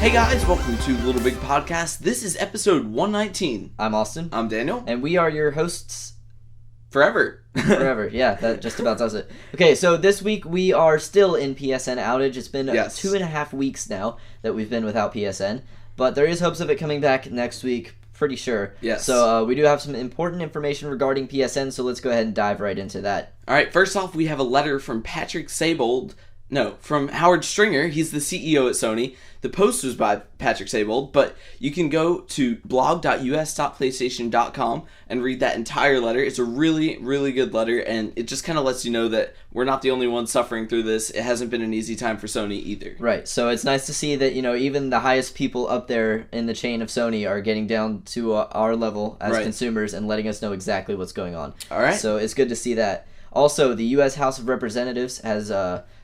Hey guys, welcome to Little Big Podcast. This is episode 119. I'm Austin. I'm Daniel. And we are your hosts. Forever. Forever, yeah, that just about does it. Okay, so this week we are still in PSN outage. It's been 2.5 weeks now that we've been without PSN, but there is hopes of it coming back next week, pretty sure. Yes. So we do have some important information regarding PSN, so let's go ahead and dive right into that. All right, first off, we have a letter from from Howard Stringer. He's the CEO at Sony. The post was by Patrick Seybold, but you can go to blog.us.playstation.com and read that entire letter. It's a really, really good letter, and it just kind of lets you know that we're not the only ones suffering through this. It hasn't been an easy time for Sony either. Right, so it's nice to see that, even the highest people up there in the chain of Sony are getting down to our level as consumers and letting us know exactly what's going on. All right. So it's good to see that. Also, the U.S. House of Representatives has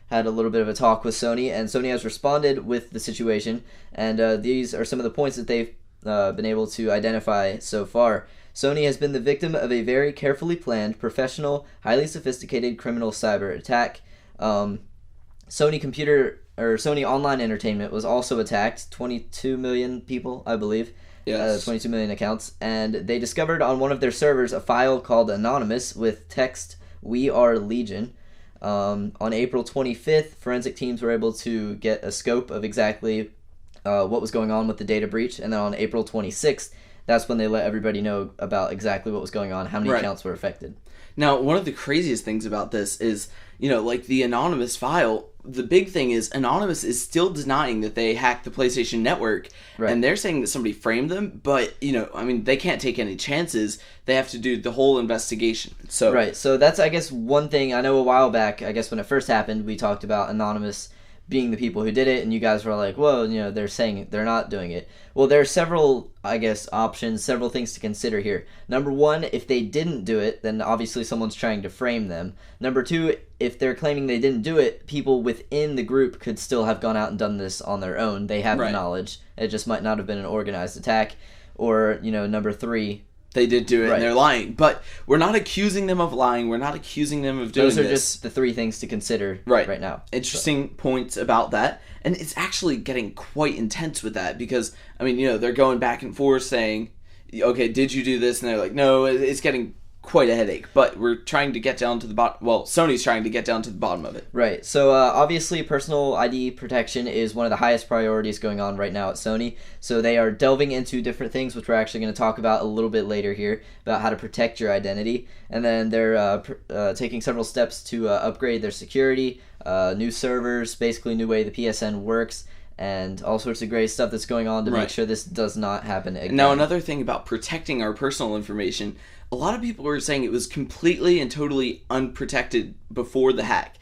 had a little bit of a talk with Sony, and Sony has responded with the situation, and these are some of the points that they've been able to identify so far. Sony has been the victim of a very carefully planned, professional, highly sophisticated criminal cyber attack. Sony Online Entertainment was also attacked. 22 million people, I believe. Yes. 22 million accounts, and they discovered on one of their servers a file called Anonymous with text "We are Legion." On April 25th, forensic teams were able to get a scope of exactly what was going on with the data breach, and then on April 26th, that's when they let everybody know about exactly what was going on, how many accounts were affected. Now, one of the craziest things about this is, like the Anonymous file, the big thing is Anonymous is still denying that they hacked the PlayStation Network, and they're saying that somebody framed them, but, they can't take any chances. They have to do the whole investigation. So that's, I guess, one thing. I know a while back, I guess when it first happened, we talked about Anonymous being the people who did it, and you guys were like, well, they're saying they're not doing it. Well, there are several, I guess, options, several things to consider here. Number one, if they didn't do it, then obviously someone's trying to frame them. Number two, if they're claiming they didn't do it, people within the group could still have gone out and done this on their own. They have the knowledge. It just might not have been an organized attack. Or, number three, they did do it, and they're lying. But we're not accusing them of lying. We're not accusing them of doing this. Those are just the three things to consider right now. Interesting points about that. And it's actually getting quite intense with that because, they're going back and forth saying, okay, did you do this? And they're like, no, it's getting quite a headache. But we're trying to get down to the bottom. Well, Sony's trying to get down to the bottom of it. Right. So, obviously, personal ID protection is one of the highest priorities going on right now at Sony. So they are delving into different things, which we're actually going to talk about a little bit later here, about how to protect your identity. And then they're taking several steps to upgrade their security, new servers, basically new way the PSN works, and all sorts of great stuff that's going on to make sure this does not happen again. Now, another thing about protecting our personal information, a lot of people were saying it was completely and totally unprotected before the hack.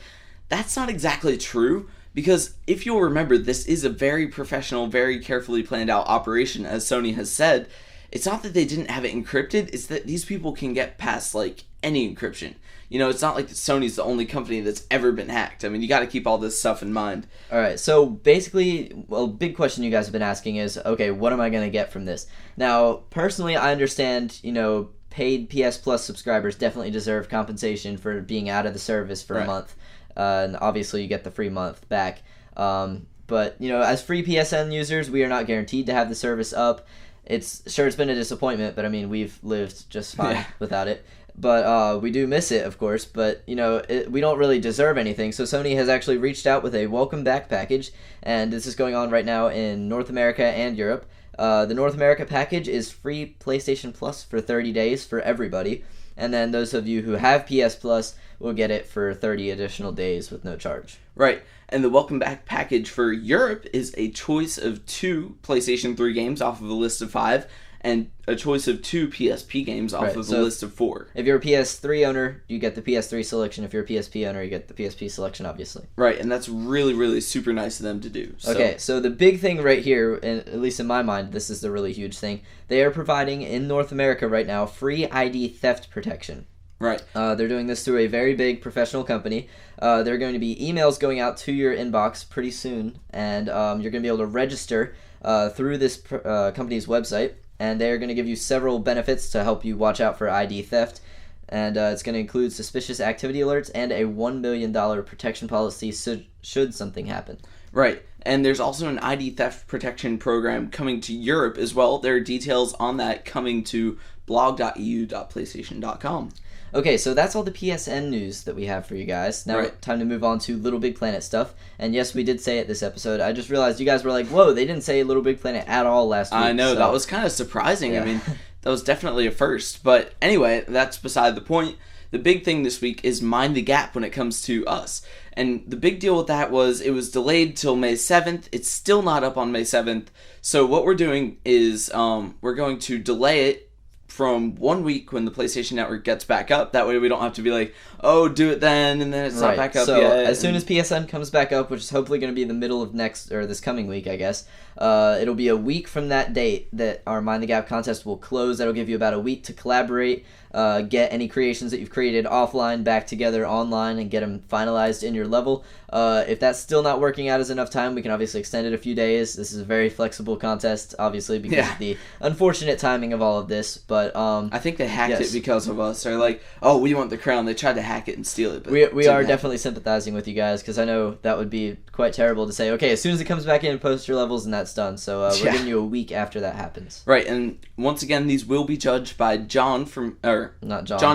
That's not exactly true, because if you'll remember, this is a very professional, very carefully planned out operation, as Sony has said. It's not that they didn't have it encrypted, it's that these people can get past, any encryption. It's not like Sony's the only company that's ever been hacked. You got to keep all this stuff in mind. All right, so basically, a big question you guys have been asking is, okay, what am I going to get from this? Now, personally, I understand, paid PS Plus subscribers definitely deserve compensation for being out of the service for a month. And obviously, you get the free month back. But, as free PSN users, we are not guaranteed to have the service up. It's been a disappointment, but we've lived just fine without it. But we do miss it, of course, but, we don't really deserve anything. So Sony has actually reached out with a welcome back package, and this is going on right now in North America and Europe. The North America package is free PlayStation Plus for 30 days for everybody, and then those of you who have PS Plus will get it for 30 additional days with no charge. Right, and the welcome back package for Europe is a choice of 2 PlayStation 3 games off of a list of 5, and a choice of 2 PSP games off of the list of 4. If you're a PS3 owner, you get the PS3 selection. If you're a PSP owner, you get the PSP selection, obviously. Right, and that's really, really super nice of them to do. Okay, so the big thing right here, and at least in my mind, this is the really huge thing. They are providing, in North America right now, free ID theft protection. Right. They're doing this through a very big professional company. There are going to be emails going out to your inbox pretty soon, and you're going to be able to register through this company's website. And they're going to give you several benefits to help you watch out for ID theft. And it's going to include suspicious activity alerts and a $1 million protection policy should something happen. Right. And there's also an ID theft protection program coming to Europe as well. There are details on that coming to blog.eu.playstation.com. Okay, so that's all the PSN news that we have for you guys. Now, time to move on to Little Big Planet stuff. And yes, we did say it this episode. I just realized you guys were like, whoa, they didn't say Little Big Planet at all last week. I know, that was kind of surprising. Yeah. I mean, that was definitely a first. But anyway, that's beside the point. The big thing this week is Mind the Gap when it comes to us. And the big deal with that was it was delayed till May 7th. It's still not up on May 7th. So what we're doing is we're going to delay it from 1 week when the PlayStation Network gets back up. That way we don't have to be like, oh, do it then, and then it's not back up yet. So as soon as PSN comes back up, which is hopefully going to be the middle of this coming week, I guess, it'll be a week from that date that our Mind the Gap contest will close. That'll give you about a week to collaborate, get any creations that you've created offline back together online and get them finalized in your level. If that's still not working out as enough time, we can obviously extend it a few days. This is a very flexible contest, obviously, because of the unfortunate timing of all of this. But I think they hacked it because of us. They're like, oh, we want the crown. They tried to hack it and steal it. But we are definitely sympathizing with you guys, because I know that would be quite terrible to say, okay, as soon as it comes back in, post your levels and that's done. So we're giving you a week after that happens. Right, and once again, these will be judged by Johnny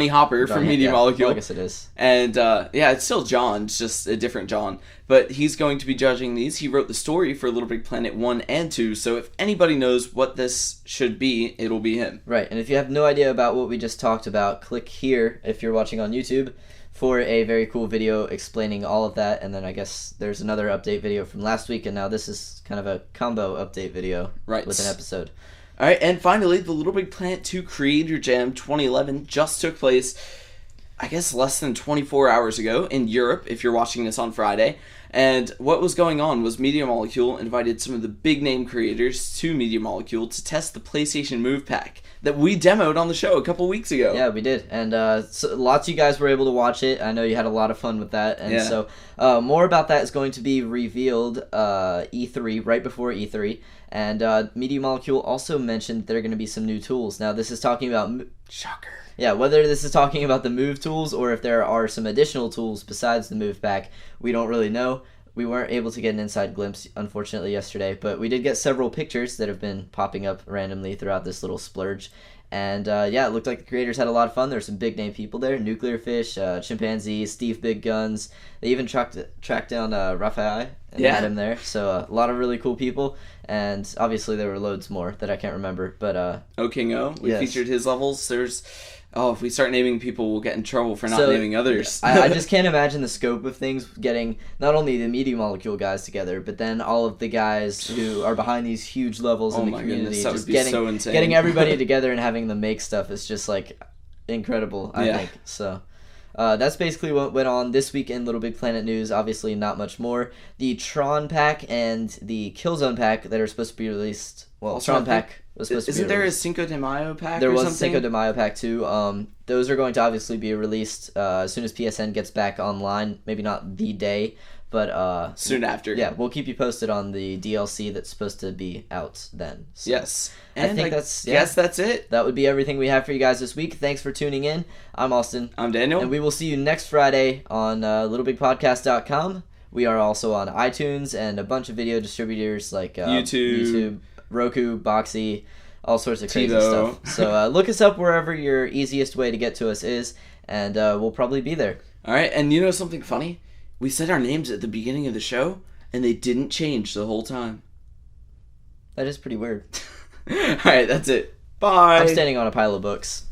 Hopper from Media Molecule. Well, I guess it is. And it's still John, it's just a different John. But he's going to be judging these. He wrote the story for Little Big Planet 1 and 2, so if anybody knows what this should be, it'll be him. Right, and if you have no idea about what we just talked about, click here if you're watching on YouTube for a very cool video explaining all of that, and then I guess there's another update video from last week, and now this is kind of a combo update video with an episode. All right, and finally, the Little Big Planet 2 Creator Jam 2011 just took place, I guess, less than 24 hours ago in Europe, if you're watching this on Friday. And what was going on was Media Molecule invited some of the big name creators to Media Molecule to test the PlayStation Move Pack that we demoed on the show a couple weeks ago. Yeah, we did. And so lots of you guys were able to watch it. I know you had a lot of fun with that. And so more about that is going to be revealed E3, right before E3. And Media Molecule also mentioned there are going to be some new tools. Now, this is talking about... Shocker. Yeah, whether this is talking about the Move tools or if there are some additional tools besides the Move Pack, we don't really know. We weren't able to get an inside glimpse, unfortunately, yesterday, but we did get several pictures that have been popping up randomly throughout this little splurge. And it looked like the creators had a lot of fun. There were some big name people there: Nuclear Fish, Chimpanzee, Steve Big Guns. They even tracked down Raphael and had him there. So a lot of really cool people. And obviously there were loads more that I can't remember. But O King O, we featured his levels. There's... Oh, if we start naming people, we'll get in trouble for not naming others. I just can't imagine the scope of things getting not only the Media Molecule guys together, but then all of the guys who are behind these huge levels in the community. Goodness, just so insane. Getting everybody together and having them make stuff is just like incredible, I think. So that's basically what went on this week in Little Big Planet news. Obviously, not much more. The Tron pack and the Killzone pack that are supposed to be released. Well, Tron pack was supposed to be released. Isn't there a Cinco de Mayo pack There or was something? Cinco de Mayo pack too. Those are going to obviously be released as soon as PSN gets back online. Maybe not the day, but soon after. Yeah, we'll keep you posted on the DLC that's supposed to be out then. So yes. And I think that's it. That would be everything we have for you guys this week. Thanks for tuning in. I'm Austin. I'm Daniel. And we will see you next Friday on LittleBigPodcast.com. We are also on iTunes and a bunch of video distributors like YouTube, Roku, Boxy, all sorts of crazy stuff. So look us up wherever your easiest way to get to us is, and we'll probably be there. All right, and you know something funny? We said our names at the beginning of the show, and they didn't change the whole time. That is pretty weird. All right, that's it. Bye. I'm standing on a pile of books.